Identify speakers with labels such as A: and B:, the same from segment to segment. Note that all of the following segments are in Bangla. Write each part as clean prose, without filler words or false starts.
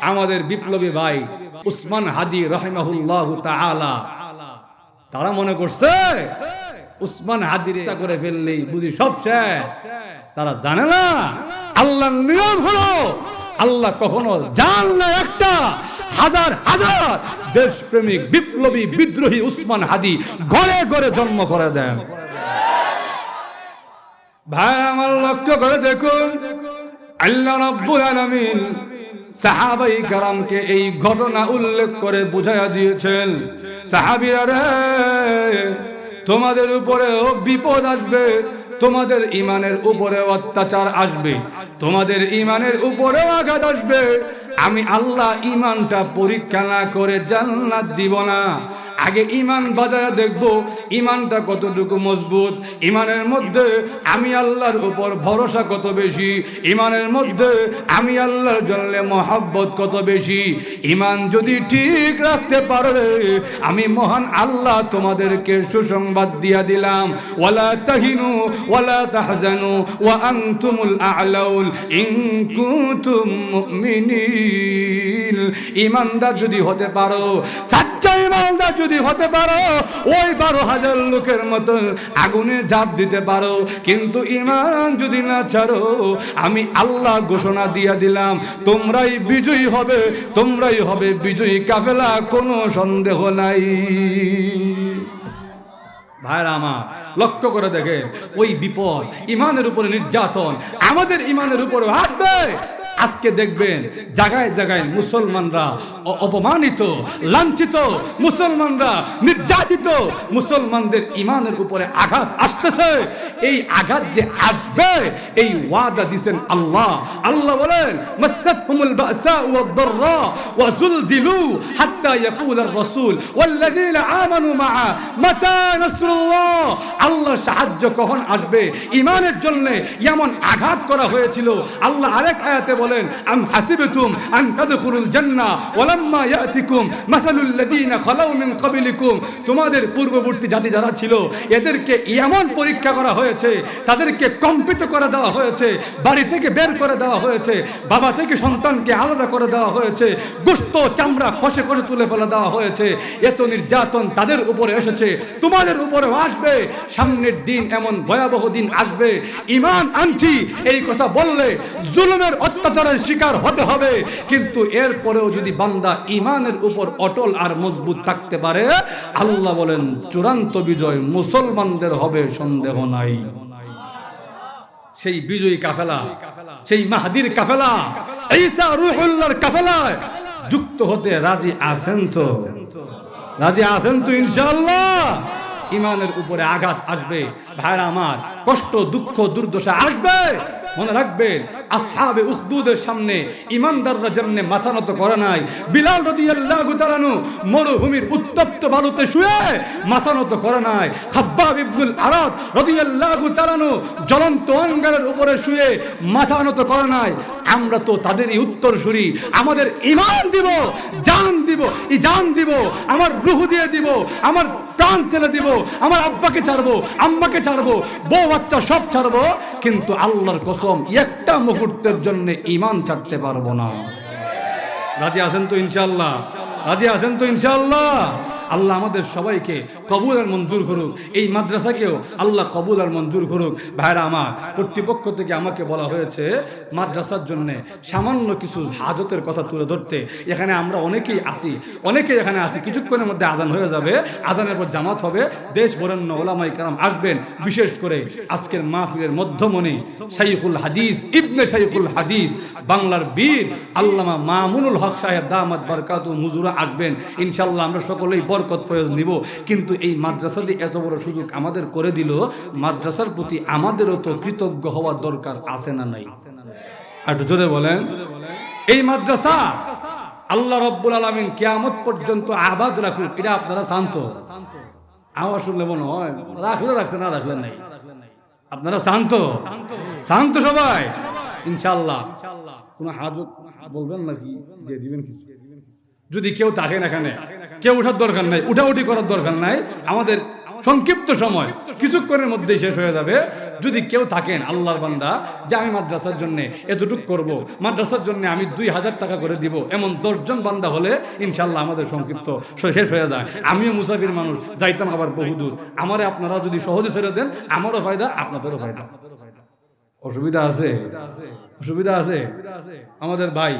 A: আমাদের বিপ্লবী ভাই উসমান হাদি রাহিমাহুল্লাহু তাআলা, তারা মনে করছে উসমান হাদির করে ফেললেই বুঝি সব শেষ। তারা জানে না আল্লাহর নিয়ম হলো আল্লাহ কখনো জান না একটা, হাজার হাজার দেশপ্রেমিক বিপ্লবী বিদ্রোহী উসমান হাদি ঘরে ঘরে জন্ম করে দেন। ভাই আমার লক্ষ্য করে দেখুন, আল্লাহ রাব্বুল আলামিন সাহাবাই কারামকে এই ঘটনা উল্লেখ করে বুঝাইয়া দিয়েছেন, সাহাবীরা রে, তোমাদের উপরেও বিপদ আসবে, তোমাদের ইমানের উপরেও অত্যাচার আসবে, তোমাদের ইমানের উপরেও আঘাত আসবে। আমি আল্লাহ ইমানটা পরীক্ষা না করে জান্নাত দিব না। আগে ইমান বাজায় দেখব ইমানটা কতটুকু মজবুত, ইমানের মধ্যে আমি আল্লাহর উপর ভরসা কত বেশি, ইমানের মধ্যে আমি আল্লাহর জন্য মহব্বত কত বেশি। ইমান যদি ঠিক রাখতে পারবে, আমি মহান আল্লাহ তোমাদেরকে সুসংবাদ দিয়া দিলাম, ওয়ালা তাহিনু ওয়ালা তাহজানু ওয়া আনতুমুল আ'লাউন ইন কুনতুম মুমিনিন। ইমানদার যদি হতে পারো, সাচ্চা ইমানদার যদি হতে পারো, ওই 12,000 লোকের মতো আগুনে ঝাঁপ দিতে পারো, কিন্তু ইমান যদি না ছাড়ো, আমি আল্লাহ ঘোষণা দিয়া দিলাম তোমরাই বিজয়ী হবে, তোমরাই হবে বিজয়ী কাফেলা, কোনো সন্দেহ নাই। ভাইরা আমার লক্ষ্য করে দেখেন, ওই বিপদ, ইমানের উপরে নির্যাতন আমাদের ইমানের উপরে আসবে। আজকে দেখবেন জায়গায় জায়গায় মুসলমানরা অপমানিত, লাঞ্ছিত, মুসলমানরা নির্যাতিত, মুসলমানদের ইমানের উপরে আঘাত আসতেছে। এই আঘাত যে আসবে এই ওয়াদা দিবেন আল্লাহ। আল্লাহ বলেন মাসাতহুমুল বাসা ওয়াদ দাররা ওয়া যুলজিলু হাত্তা ইয়াকুলার রাসূল ওয়াল্লাযীনা আমানু মাআ মাতা নাসরুল্লাহ। আল্লাহ সাহায্য কখন আসবে, ইমানের জন্য এমন আঘাত করা হয়েছিল। আল্লাহ আরেক আয়াতে বলেন আম হাসিবতুম আন তাদখুলুল জান্নাহ ওয়ালাম্মা ইয়াতিকুম মাসালুল লাযীনা খালাউ মিন ক্বাবলিকুম। তোমাদের পূর্ববর্তী জাতি যারা ছিল এদেরকে এমন পরীক্ষা করা হয়েছে, তাদেরকে কম্পিত করে দেওয়া হয়েছে, বাড়ি থেকে বের করে দেওয়া হয়েছে, বাবা থেকে সন্তানকে আলাদা করে দেওয়া হয়েছে, গোশত চামড়া খসে খসে তুলে ফেলে দেওয়া হয়েছে। এত নির্যাতন তাদের উপরে এসেছে, তোমাদের উপরেও আসবে। সামনের দিন এমন ভয়াবহ দিন আসবে, ইমান আনছি এই কথা বললে জুলুমের অত্যাচারের শিকার হতে হবে, কিন্তু এরপরেও যদি বান্দা ইমানের উপর অটল আর মজবুত থাকতে পারে, আল্লাহ বলেন চূড়ান্ত বিজয় মুসলমানদের হবে, সন্দেহ নাই। সেই বিজয়ী কাফেলা, সেই মাহদির কাফেলা, ঈসা রূহুল্লাহর কাফেলায় যুক্ত হতে রাজি আছেন তো? রাজি আছেন তো ইনশাআল্লাহ? ইমানের উপরে আঘাত আসবে ভাইরা আমার, কষ্ট দুঃখ দুর্দশা আসবে। মনে রাখবেন আসহাবে উখদুদের সামনে ইমানদাররা যেমনে মাথা নত করে নাই, বিলাল রাদিয়াল্লাহু তাআলা আনহু মরুভূমির উত্তপ্ত বালুতে শুয়ে মাথা নত করে নাই, খাব্বাব ইবনুল আরাদ রাদিয়াল্লাহু তাআলা আনহু জ্বলন্ত অঙ্গারের উপরে শুয়ে মাথা নত করে নাই। আমরা তো তাদেরই উত্তরসূরি। আমাদের ইমান দিব, জান দিব, এই জান দিব, আমার রূহ দিয়ে দিব, আমার প্রাণ ফেলে দিব, আমার আব্বাকে ছাড়বো, আম্মাকে ছাড়বো, বউ বাচ্চা সব ছাড়বো, কিন্তু আল্লাহর কসম একটা মুহূর্তের জন্য ইমান ছাড়তে পারবো না। রাজি আছেন তো ইনশাআল্লাহ? রাজি আছেন তো ইনশাআল্লাহ? আল্লাহ আমাদের সবাইকে কবুল আর মঞ্জুর করুক, এই মাদ্রাসাকেও আল্লাহ কবুল আর মঞ্জুর করুক। ভাইরা আমার, কর্তৃপক্ষ থেকে আমাকে বলা হয়েছে মাদ্রাসার জন্য সামান্য কিছু হাজতের কথা তুলে ধরতে। এখানে আমরা অনেকেই এখানে আসি, কিছুক্ষণের মধ্যে আজান হয়ে যাবে, আজানের পর জামাত হবে, দেশ বরেণ্য ওলামায়ে কেরাম আসবেন। বিশেষ করে আজকের মাহফিলের মধ্যমণি শাইখুল হাদিস ইবনে শাইখুল হাদিস বাংলার বীর আল্লামা মামুনুল হক সাহেব দামাত বারকাতুহু মুজুরা আসবেন ইনশাআল্লাহ। আমরা সকলেই বরকত ফয়েজ নিব। কিন্তু এই মাদ্রাসা যে এত বড় সুযোগ আমাদের করে দিল, মাদ্রাসার প্রতি আমাদেরও তো কৃতজ্ঞ হওয়ার দরকার আছে না নাই? একটু জোরে বলেন। এই মাদ্রাসা আল্লাহ রাব্বুল আলামিন কিয়ামত পর্যন্ত আবাদ রাখুক, এটা আপনারা শান্ত আওয়াজ শুনলে মনে হয় রাখলে রাখছে, না রাখলে নাই। আপনারা শান্ত শান্ত সবাই ইনশাআল্লাহ। কোন হাজত বলবেন নাকি? দিয়ে দিবেন কিছু। যদি কেউ থাকেন এখানে, কেউ উঠার দরকার নাই, উঠাউঠি করার দরকার নাই। আমাদের সংক্ষিপ্ত সময় কিছুক্ষণের মধ্যেই শেষ হয়ে যাবে। যদি কেউ থাকেন আল্লাহর বান্দা যে আমি মাদ্রাসার জন্য এতটুক করব, মাদ্রাসার জন্য আমি 2000 টাকা করে দিব, এমন 10 জন বান্দা হলে ইনশাল্লাহ আমাদের সংক্ষিপ্ত শেষ হয়ে যায়। আমিও মুসাফির মানুষ, যাইতাম আবার বহুদূর। আমারে আপনারা যদি সহজে ছেড়ে দেন, আমারও ফায়দা, আপনাদেরও ফায়দা। অসুবিধা আছে? অসুবিধা আছে? আমাদের ভাই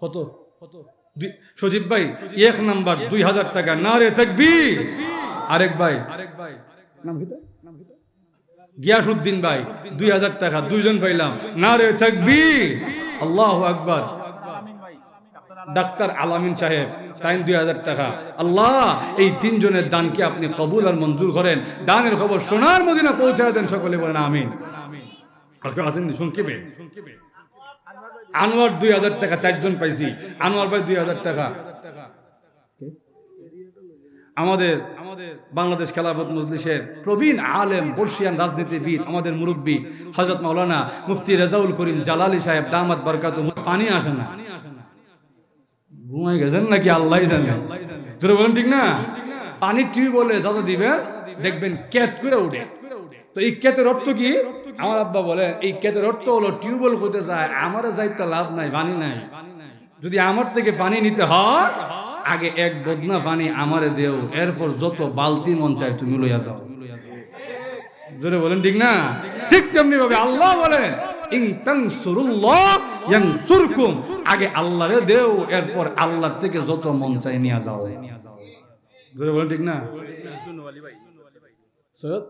A: কত সজীব ভাই 1 নাম্বার 2000 টাকা, নারে তাকবীর। আরেক ভাই নাম কি? গিয়াসউদ্দিন ভাই 2000 টাকা, 2 জন পাইলাম, নারে তাকবীর, আল্লাহু আকবার। ডাক্তার আলামিন সাহেব তাই 2000 টাকা। আল্লাহ এই 3 জনের দানকে আপনি কবুল আর মঞ্জুর করেন, দানের খবর সোনার মদিনা পৌঁছায় দেন, সকলে বলেন আমিন। আর কেউ আসেননি সংক্ষেপে? আনোয়ার 2000 টাকা, 4 জন পাইছি। আনোয়ার ভাই 2000 টাকা। আমাদের বাংলাদেশ খেলাফত মজলিসের প্রবীণ আলেম, বর্ষিয়ান রাজনীতিবিদ, আমাদের মুরব্বী হযরত মাওলানা মুফতি রেজাউল করিম জালালী সাহেব দামাত বরকাতুহু। পানি আসে না, ঘুমাই গেছেন নাকি আল্লাহই জানে। জোরে বলেন ঠিক না? পানি টিউবওয়েলে যাতে দিবে দেখবেন ক্যাত করে উঠে। তো এই ক্যাতের অর্থ কি? আমার আব্বা বলে এই ক্যাতের অর্থ হলো টিউবওয়েল হতে যায়, আমার যাইতে লাভ নাই, পানি নাই। যদি আমার থেকে পানি নিতে হয়, আগে 1 বদনা পানি আমারে দেও, এরপর যত বালতি মন চাই তুমি লইয়া যাও। জোরে বলেন ঠিক না? ঠিক তেমনি ভাবে আল্লাহ বলেন ইন তানসুরুল্লাহ ইয়ানসুরকুম, আগে আল্লাহরে দেও, এরপর আল্লাহর থেকে যত মন চাই নিয়ে যাও। জোরে বলেন ঠিক না? সৈয়দ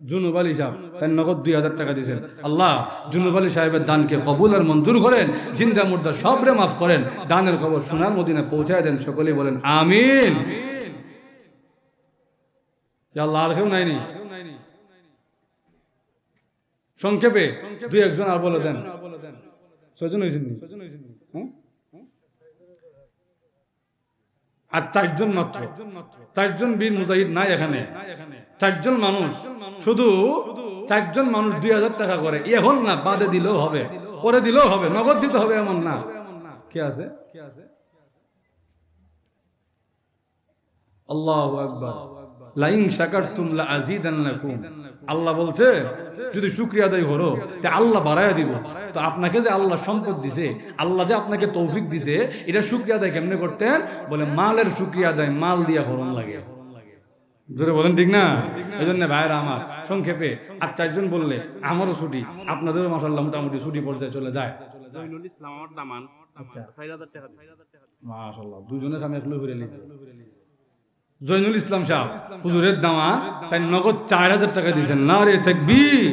A: জুনুব আলী সাহেব তাই নগদ 2000 টাকা দিয়েছেন। আল্লাহ জুনুব আলী সাহেবের দানকে কবুল আর মঞ্জুর করেন, জিন্দা মুর্দা সবরে মাফ করেন, দানের খবর সোনার মদিনা পৌঁছায় দেন, সকলেই বলেন আমিন। আল্লাহ আর কেউ নাইনি? সংক্ষেপে 2-1 জন আর বলে দেন। 6 জন হয়েছেন? আর 4 জন মাত্র, 4 জন বীর মুজাহিদ নাই এখানে। 4 জন মানুষ, শুধু 4 জন মানুষ 2000 টাকা করে। এখন না, বাদে দিলেও হবে, পরে দিলেও হবে, নগদ দিতে হবে এমন না। কে আছে? আল্লাহু আকবার। লাইন শাকারতুম লাযীদান্নাকুম। আল্লাহ বলছে যদি শুকরিয়া আদায় করো তে আল্লাহ বাড়ায়া দিব। তো আপনাকে যে আল্লাহ সম্পদ দিছে, আল্লাহ যে আপনাকে তৌফিক দিছে, এটা শুকরিয়া আদায় কেমনে করতেন? বলে মালের শুকরিয়া আদায় মাল দিয়া করন লাগে। জোরে বলেন ঠিক না? এই জন্য ভাইরা আমার সংক্ষেপে আর 4 জন বললে আমারও ছুটি, আপনাদেরও মাশাআল্লাহ মোটামুটি ছুটি পর্যায়ে চলে যায়। জয়নুল ইসলাম আমার দামান, আচ্ছা 4000 টাকা, মাশাআল্লাহ 2 জনের আমি একলো ঘুরে নিয়েছি। জয়নুল ইসলাম সাহেব হুজুরের দামান তাই নগদ 4000 টাকা দিয়েছেন, নারে তাকবীর।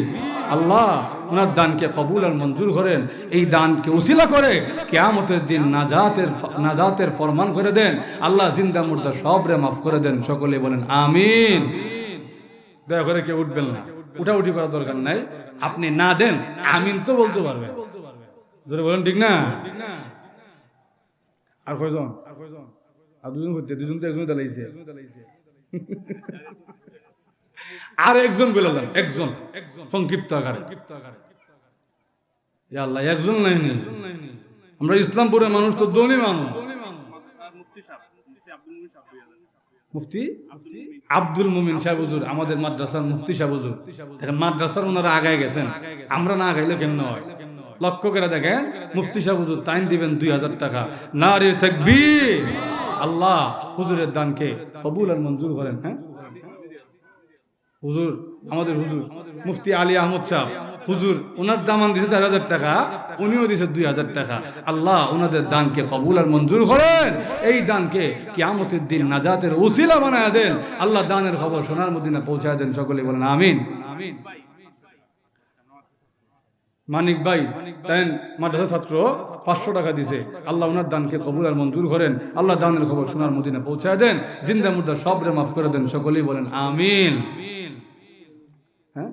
A: আল্লাহ ওনার দানকে কবুল আর মঞ্জুর করেন, এই দানকে উসিলা করে কিয়ামতের দিন নাজাতের ফরমান করে দেন। আল্লাহ জিন্দা মুর্দা সবরে মাফ করে দেন, সকলে বলেন আমিন। দয়া করে কেউ উঠবেন না, উঠাউঠি করার দরকার নাই। আপনি না দেন আমিন তো বলতে পারবেন। ধরে বলেন ঠিক না? আর কয়জন? আর 2 জন করতে, 2 জন তো 1 জন দাঁড়াইছে। আর 1 জন বলে দেন, 1 জন সংক্ষিপ্ত আকারে। ইয়া আল্লাহ 1 জন নাই। আমরা ইসলামপুরের মানুষ তো ধনী মানুষ। মুফতি আব্দুল মুমিন সাহেব হুজুর, আমাদের মাদ্রাসার মুফতি সাহেব হুজুর। এখন মাদ্রাসার ওনারা আগায় গেছেন, আমরা না আগাইলে কেমন হয়? লক্ষ্য করে দেখেন, মুফতি সাহেব হুজুর তাইন দিবেন 2000 টাকা, নারে তাকবীর। আল্লাহ হুজুরের দানকে কবুল আর মঞ্জুর করেন। হ্যাঁ হুজুর, আমাদের হুজুর মুফতি আলী আহমদ সাহেব হুজুর, ওনার দামান দিয়েছে 4000 টাকা, উনিও দিয়েছে 2000 টাকা। আল্লাহ ওনাদের দানকে কবুল আর মঞ্জুর করেন, এই দানকে কিয়ামতের দিন নাজাতের উসিলা বানায় দেন। আল্লাহ দানের খবর সোনার মদিনা পৌঁছায় দেন, সকলে বলেন আমিন। মানিক ভাই তাই মাদ্রাসা ছাত্র 500 টাকা দিছে, আল্লাহ ওনার দানকে কবুল আর মঞ্জুর করেন, আল্লাহ দানের খবর সোনার মদিনা পৌঁছায় দেন, জিন্দা মুর্দা সবরে মাফ করে দেন, সকলেই বলেন আমিন। হ্যাঁ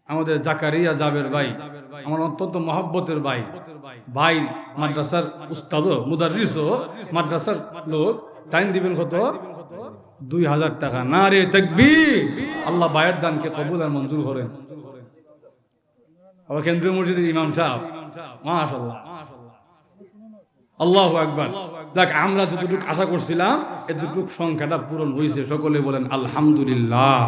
A: আমাদের জাকারিয়া জাবের ভাই, আমার অত্যন্ত মহব্বতের ভাই, ভাই মাদ্রাসার উস্তাদ মুদাররিস মাদ্রাসার লোক, তাই দিবেন কত? 2000 টাকা, নারে তাকবীর। আল্লাহ ভাইয়ের দানকে কবুল আর মঞ্জুর করেন। আবার কেন্দ্রীয় মসজিদের ইমাম সাহেব, মাশাআল্লাহ, আল্লাহু আকবার। দেখ আমরা যতটুকু আশা করছিলাম এতটুকু সংখ্যাটা পূরণ হয়েছে, সকলে বলেন আলহামদুলিল্লাহ।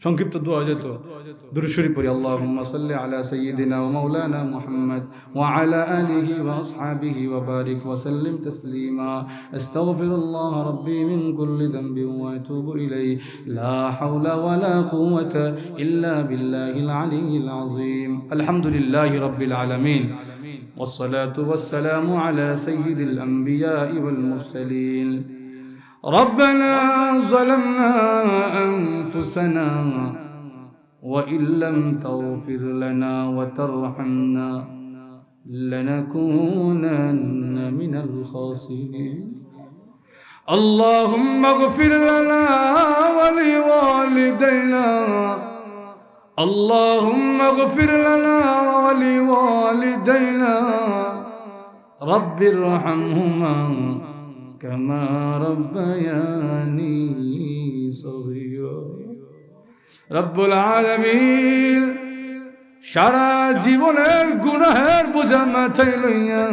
A: সংক্ষিপ্ত দোয়া যেত দুরূদ শরীফ পড়ি আল্লাহুম্মা সাল্লি আলা সাইয়্যিদিনা ওয়া মাওলানা মুহাম্মদ ওয়া আলা আলিহি ওয়া আসহাবিহি ওয়া বারিক ওয়া সাল্লিম তাসলিমা আস্তাগফিরুল্লাহ রাব্বি মিন কুল্লি যামবিন ওয়া আতুবু ইলাইহি লা হাওলা ওয়া লা কুওয়াতা ইল্লা বিল্লাহিল আলিয়্যিল আযীম আলহামদুলিল্লাহি রাব্বিল আলামিন والصلاة والسلام على سيد الأنبياء والمرسلين ربنا ظلمنا أنفسنا وإن لم تغفر لنا وترحمنا لنكونن من الخاسرين اللهم اغفر لنا ولوالدينا اللهم اغفر لنا ولوالدينا رب ارحمهما كما ربياني صغيرا رب العالمين সারা জীবনের গুনাহের বোঝা মাথায় লইয়া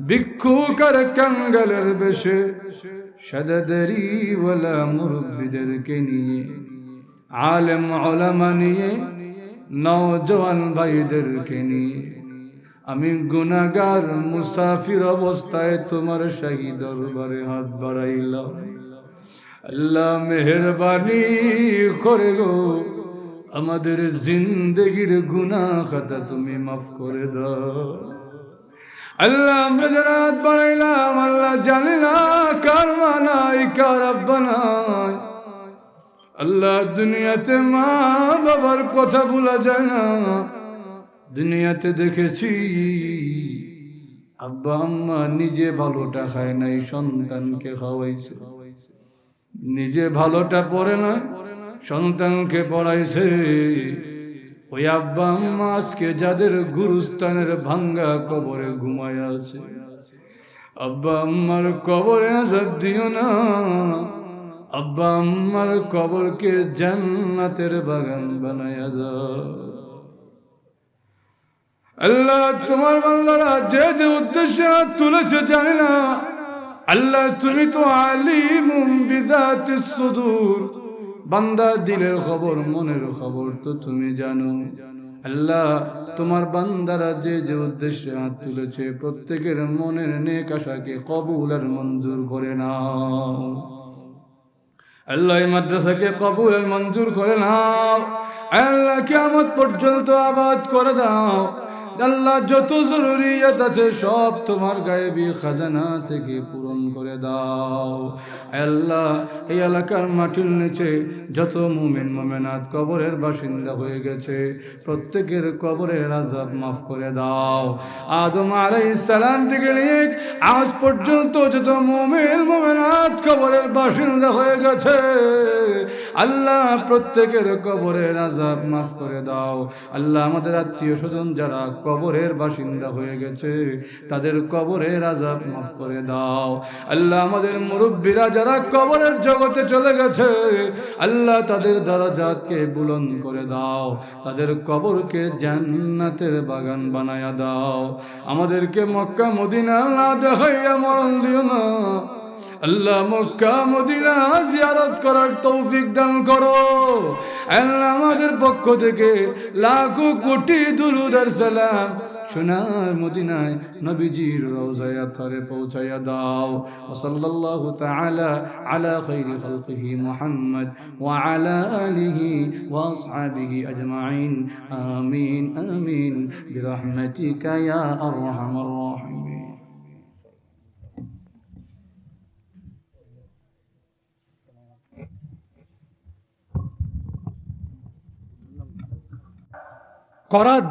A: ভিক্ষুক আর কাঙ্গালের বেশে সাদাদারিওয়ালা মুরব্বিদেরকে নিয়ে আলেম উলামা নিয়ে নওজওয়ান ভাইদেরকে নিয়ে আমি গুনাহগার মুসাফির অবস্থায় তোমার শাহী দরবারে হাত বাড়াইলাম আল্লাহ মেহেরবানি করে গো আমাদের জিন্দেগির গুনাহ খাতা তুমি মাফ করে দাও আল্লাহ আমরা যারা হাত বাড়াইলাম আল্লাহ জানি না কার মানাই কার আব্বা নাই আল্লাহ দুনিয়াতে মা বাবার কথা ভোলা যায় না দুনিয়াতে দেখেছি আব্বা আম্মা নিজে ভালোটা খায় নাই সন্তানকে খাওয়াইছে নিজে ভালোটা পড়ে না সন্তানকে পড়াইছে ওই আব্বা আম্মা আজকে যাদের গুরুস্থানের ভাঙ্গা কবরে ঘুমায় আছে আব্বা আম্মার কবরে আযাব দিও না আব্বা আম্মার কবরকে জান্নাতের বাগান বানায়া দাও আল্লাহ তোমার বান্দারা যে যে উদ্দেশ্যে হাত তুলেছে জানি না আল্লাহ তুমি তো আলিমুম বিযাতিস সুদূর বান্দা দিলের খবর মনের খবর তো তুমি জানো আল্লাহ তোমার বান্দারা যে যে উদ্দেশ্যে হাত তুলেছে প্রত্যেকের মনের নেক আশাকে কবুল আর মঞ্জুর করে নাও আল্লাহ এই মাদ্রাসাকে কবুল আর মঞ্জুর করে নাও আল্লাহ কিয়ামত পর্যন্ত আবাদ করে দাও আল্লাহ যত জরুরিয়াত আছে সব তোমার গায়েবী খাজানা থেকে পূরণ করে দাও আল্লাহ এই এলাকার মাটির নিচে যত মুমিন মুমিনাত কবরের বাসিন্দা হয়ে গেছে প্রত্যেকের কবরের আযাব মাফ করে দাও আদম আলাইহিস সালাম থেকে নিয়ে আজ পর্যন্ত যত মুমিন মুমিনাত কবরের বাসিন্দা হয়ে গেছে আল্লাহ প্রত্যেকের কবরের আযাব মাফ করে দাও আল্লাহ আমাদের আত্মীয় স্বজন যারা কবরের বাসিন্দা হয়ে গেছে তাদের কবরের আযাব মাফ করে দাও আল্লাহ আমাদের মুরব্বিরা যারা কবরের জগতে চলে গেছে আল্লাহ তাদের দরজাতকে বুলন্দ করে দাও তাদের কবরকে জান্নাতের বাগান বানায়া দাও আমাদেরকে মক্কা মদিনা না দেখাইয়া মরণ দিও না আল্লাহ মক্কা মদিনা জিয়ারত করার তৌফিক দান করো আল্লাহ আমাদের পক্ষ থেকে লাখো কোটি দুরূদ আর সালাম সোনার মদিনায় নবীজির রওজায় আতহারে পৌঁছায়া দাও সাল্লাল্লাহু তাআলা আলা খাইরি খালকিহি মুহাম্মদ ওয়া আলা আলিহি ওয়া আসহাবিহি আজমাইন আমিন আমিন বিরহমাতিকা ইয়া আরহামার রাহিমিন করাত